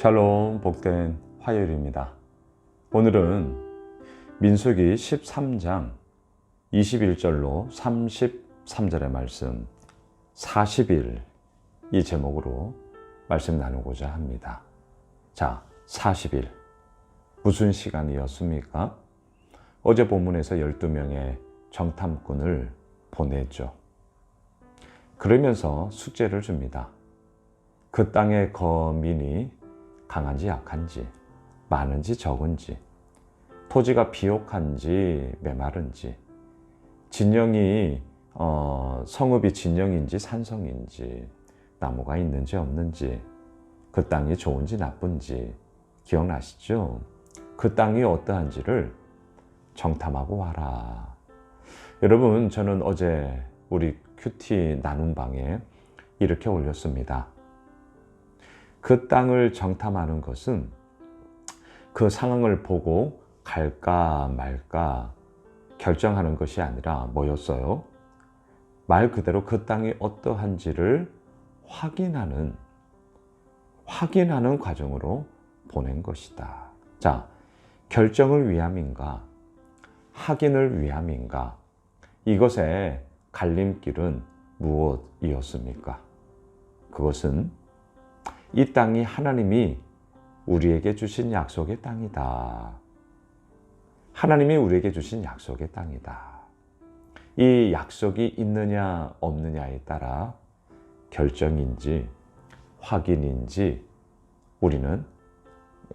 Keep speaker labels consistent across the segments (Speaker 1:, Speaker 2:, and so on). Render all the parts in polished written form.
Speaker 1: 샬롬, 복된 화요일입니다. 오늘은 민수기 13장 21절로 33절의 말씀 40일 이 제목으로 말씀 나누고자 합니다. 자, 40일 무슨 시간이었습니까? 어제 본문에서 12명의 정탐꾼을 보냈죠. 그러면서 숙제를 줍니다. 그 땅의 거민이 강한지 약한지, 많은지 적은지, 토지가 비옥한지 메마른지, 진영이 성읍이 진영인지 산성인지, 나무가 있는지 없는지, 그 땅이 좋은지 나쁜지 기억나시죠? 그 땅이 어떠한지를 정탐하고 와라. 여러분, 저는 어제 우리 큐티 나눔방에 이렇게 올렸습니다. 그 땅을 정탐하는 것은 그 상황을 보고 갈까 말까 결정하는 것이 아니라 뭐였어요? 말 그대로 그 땅이 어떠한지를 확인하는 과정으로 보낸 것이다. 자, 결정을 위함인가? 확인을 위함인가? 이것의 갈림길은 무엇이었습니까? 그것은 이 땅이 하나님이 우리에게 주신 약속의 땅이다. 하나님이 우리에게 주신 약속의 땅이다. 이 약속이 있느냐 없느냐에 따라 결정인지 확인인지 우리는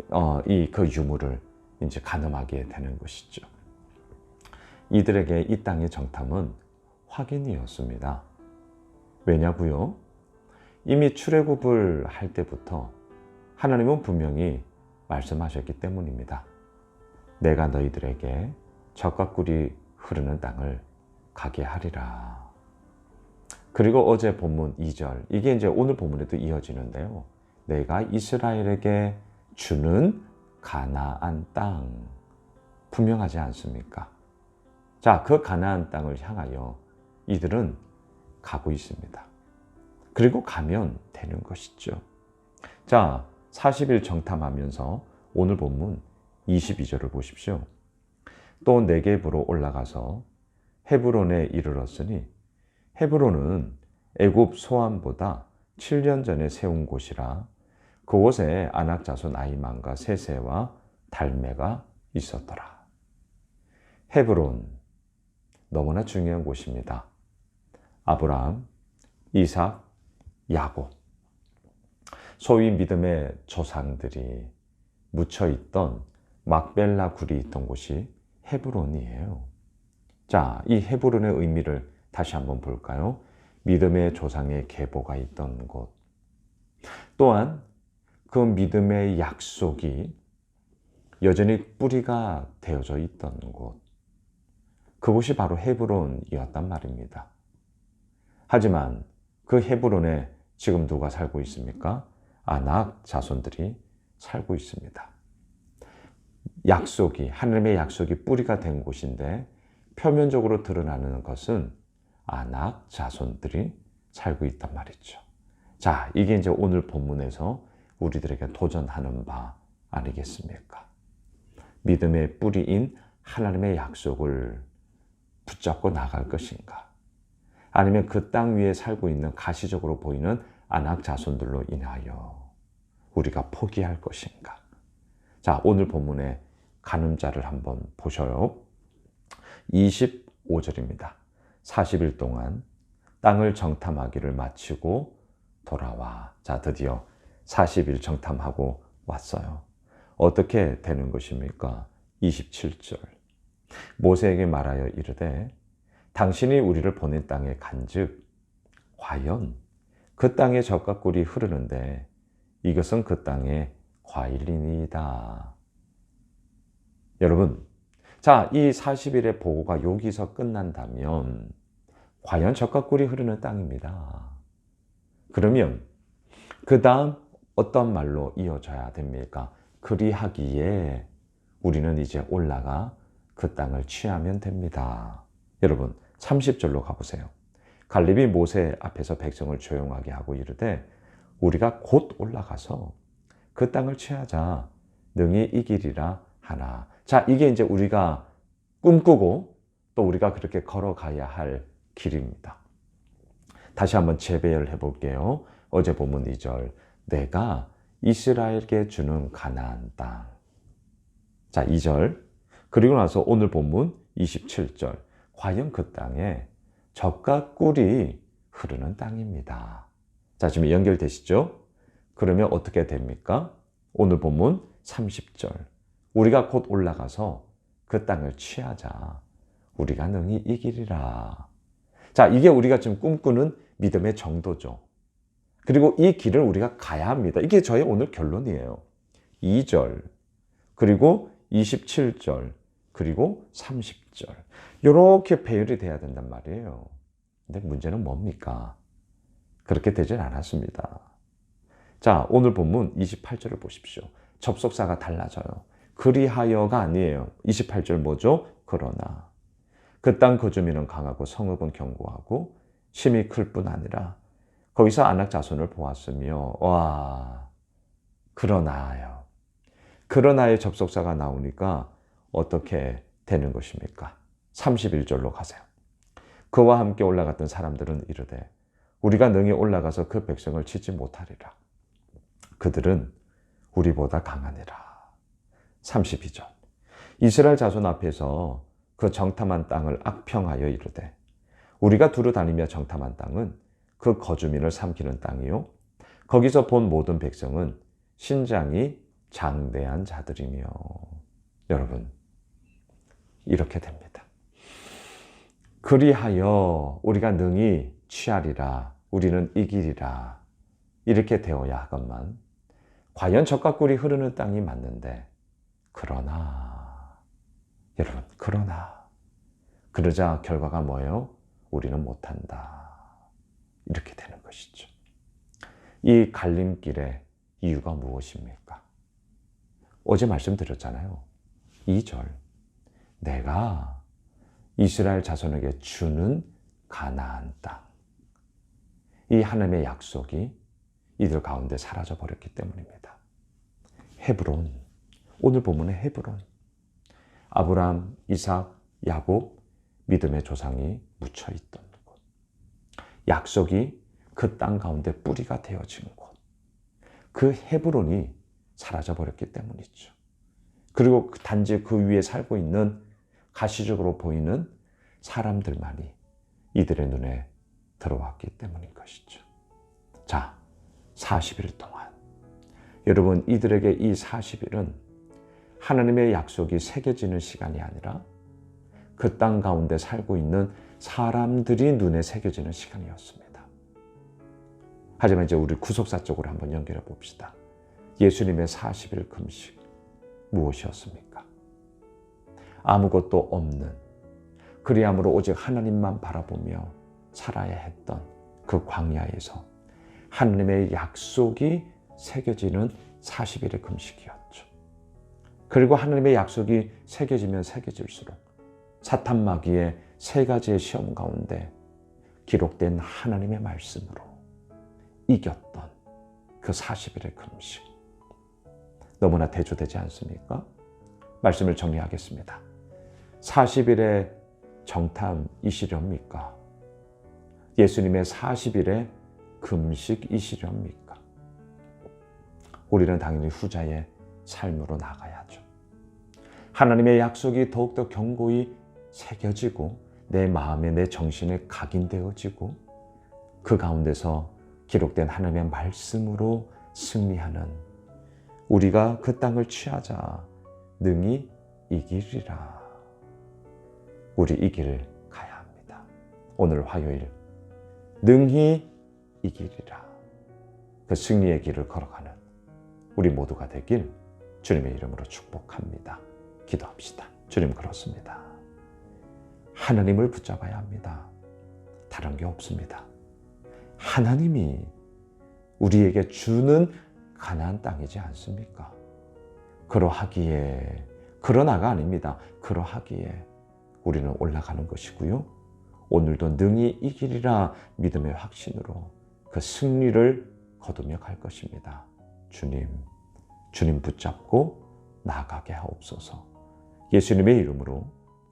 Speaker 1: 그 유무를 이제 가늠하게 되는 것이죠. 이들에게 이 땅의 정탐은 확인이었습니다. 왜냐고요? 이미 출애굽을 할 때부터 하나님은 분명히 말씀하셨기 때문입니다. 내가 너희들에게 젖과 꿀이 흐르는 땅을 가게 하리라. 그리고 어제 본문 2절, 이게 이제 오늘 본문에도 이어지는데요. 내가 이스라엘에게 주는 가나안 땅, 분명하지 않습니까? 자, 그 가나안 땅을 향하여 이들은 가고 있습니다. 그리고 가면 되는 것이죠. 자, 40일 정탐하면서 오늘 본문 22절을 보십시오. 또 네겝으로 올라가서 헤브론에 이르렀으니 헤브론은 애굽 소안보다 7년 전에 세운 곳이라 그곳에 아낙 자손 아히만과 세세와 달메가 있었더라. 헤브론, 너무나 중요한 곳입니다. 아브라함, 이삭, 야곱, 소위 믿음의 조상들이 묻혀있던 막벨라 굴이 있던 곳이 헤브론이에요. 자, 이 헤브론의 의미를 다시 한번 볼까요? 믿음의 조상의 계보가 있던 곳. 또한 그 믿음의 약속이 여전히 뿌리가 되어져 있던 곳. 그곳이 바로 헤브론이었단 말입니다. 하지만 그 헤브론에 지금 누가 살고 있습니까? 아낙 자손들이 살고 있습니다. 하나님의 약속이 뿌리가 된 곳인데 표면적으로 드러나는 것은 아낙 자손들이 살고 있단 말이죠. 자, 이게 이제 오늘 본문에서 우리들에게 도전하는 바 아니겠습니까? 믿음의 뿌리인 하나님의 약속을 붙잡고 나갈 것인가? 아니면 그 땅 위에 살고 있는 가시적으로 보이는 아낙 자손들로 인하여 우리가 포기할 것인가? 자, 오늘 본문의 가늠자를 한번 보셔요. 25절입니다. 40일 동안 땅을 정탐하기를 마치고 돌아와. 자, 드디어 40일 정탐하고 왔어요. 어떻게 되는 것입니까? 27절. 모세에게 말하여 이르되 당신이 우리를 보낸 땅에 간즉 과연 그 땅에 젖과 꿀이 흐르는데 이것은 그 땅의 과일이니이다. 여러분, 자, 이 40일의 보고가 여기서 끝난다면 과연 젖과 꿀이 흐르는 땅입니다. 그러면 그 다음 어떤 말로 이어져야 됩니까? 그리하기에 우리는 이제 올라가 그 땅을 취하면 됩니다. 여러분, 30절로 가보세요. 갈렙이 모세 앞에서 백성을 조용하게 하고 이르되 우리가 곧 올라가서 그 땅을 취하자 능히 이기리라 하나. 자, 이게 이제 우리가 꿈꾸고 또 우리가 그렇게 걸어가야 할 길입니다. 다시 한번 재배열해 볼게요. 어제 본문 2절. 내가 이스라엘에게 주는 가나안 땅. 자, 2절. 그리고 나서 오늘 본문 27절. 과연 그 땅에 젖과 꿀이 흐르는 땅입니다. 자, 지금 연결되시죠? 그러면 어떻게 됩니까? 오늘 본문 30절. 우리가 곧 올라가서 그 땅을 취하자. 우리가 능히 이기리라. 자, 이게 우리가 지금 꿈꾸는 믿음의 정도죠. 그리고 이 길을 우리가 가야 합니다. 이게 저의 오늘 결론이에요. 2절, 그리고 27절, 그리고 30절. 이렇게 배열이 돼야 된단 말이에요. 근데 문제는 뭡니까? 그렇게 되질 않았습니다. 자, 오늘 본문 28절을 보십시오. 접속사가 달라져요. 그리하여가 아니에요. 28절 뭐죠? 그러나 그 땅 거주민은 강하고 성읍은 견고하고 심이 클 뿐 아니라 거기서 아낙 자손을 보았으며 와, 그러나요. 그러나의 접속사가 나오니까 어떻게 되는 것입니까? 31절로 가세요. 그와 함께 올라갔던 사람들은 이르되 우리가 능히 올라가서 그 백성을 치지 못하리라. 그들은 우리보다 강하니라. 32절. 이스라엘 자손 앞에서 그 정탐한 땅을 악평하여 이르되 우리가 두루 다니며 정탐한 땅은 그 거주민을 삼키는 땅이요 거기서 본 모든 백성은 신장이 장대한 자들이며. 여러분, 이렇게 됩니다. 그리하여 우리가 능히 취하리라. 우리는 이기리라. 이렇게 되어야 하건만 과연 젖과 꿀이 흐르는 땅이 맞는데 그러나 여러분, 그러자 결과가 뭐예요? 우리는 못한다. 이렇게 되는 것이죠. 이 갈림길의 이유가 무엇입니까? 어제 말씀드렸잖아요. 2절. 내가 이스라엘 자손에게 주는 가나안 땅. 이 하나님의 약속이 이들 가운데 사라져 버렸기 때문입니다. 헤브론. 오늘 본문의 헤브론. 아브라함, 이삭, 야곱 믿음의 조상이 묻혀 있던 곳. 약속이 그 땅 가운데 뿌리가 되어진 곳. 그 헤브론이 사라져 버렸기 때문이죠. 그리고 단지 그 위에 살고 있는 가시적으로 보이는 사람들만이 이들의 눈에 들어왔기 때문인 것이죠. 자, 40일 동안 여러분, 이들에게 이 40일은 하나님의 약속이 새겨지는 시간이 아니라 그 땅 가운데 살고 있는 사람들이 눈에 새겨지는 시간이었습니다. 하지만 이제 우리 구속사 쪽으로 한번 연결해 봅시다. 예수님의 40일 금식 무엇이었습니까? 아무것도 없는, 그리함으로 오직 하나님만 바라보며 살아야 했던 그 광야에서 하나님의 약속이 새겨지는 40일의 금식이었죠. 그리고 하나님의 약속이 새겨지면 새겨질수록 사탄 마귀의 세 가지의 시험 가운데 기록된 하나님의 말씀으로 이겼던 그 40일의 금식. 너무나 대조되지 않습니까? 말씀을 정리하겠습니다. 40일의 정탐이시렵니까? 예수님의 40일의 금식이시렵니까? 우리는 당연히 후자의 삶으로 나가야죠. 하나님의 약속이 더욱더 견고히 새겨지고 내 마음에, 내 정신에 각인되어지고 그 가운데서 기록된 하나님의 말씀으로 승리하는 우리가 그 땅을 취하자 능히 이기리라. 우리 이 길을 가야 합니다. 오늘 화요일 능히 이기리라. 그 승리의 길을 걸어가는 우리 모두가 되길 주님의 이름으로 축복합니다. 기도합시다. 주님, 그렇습니다. 하나님을 붙잡아야 합니다. 다른 게 없습니다. 하나님이 우리에게 주는 가나안 땅이지 않습니까? 그러하기에, 그러나가 아닙니다. 그러하기에 우리는 올라가는 것이고요. 오늘도 능히 이기리라 믿음의 확신으로 그 승리를 거두며 갈 것입니다. 주님, 주님 붙잡고 나아가게 하옵소서. 예수님의 이름으로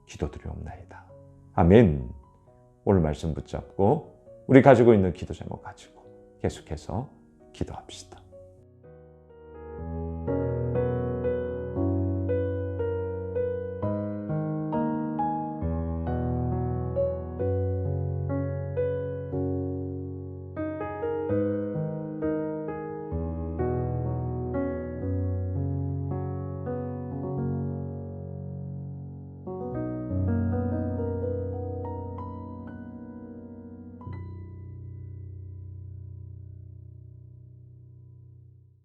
Speaker 1: 기도드리옵나이다. 아멘. 오늘 말씀 붙잡고 우리 가지고 있는 기도 제목 가지고 계속해서 기도합시다.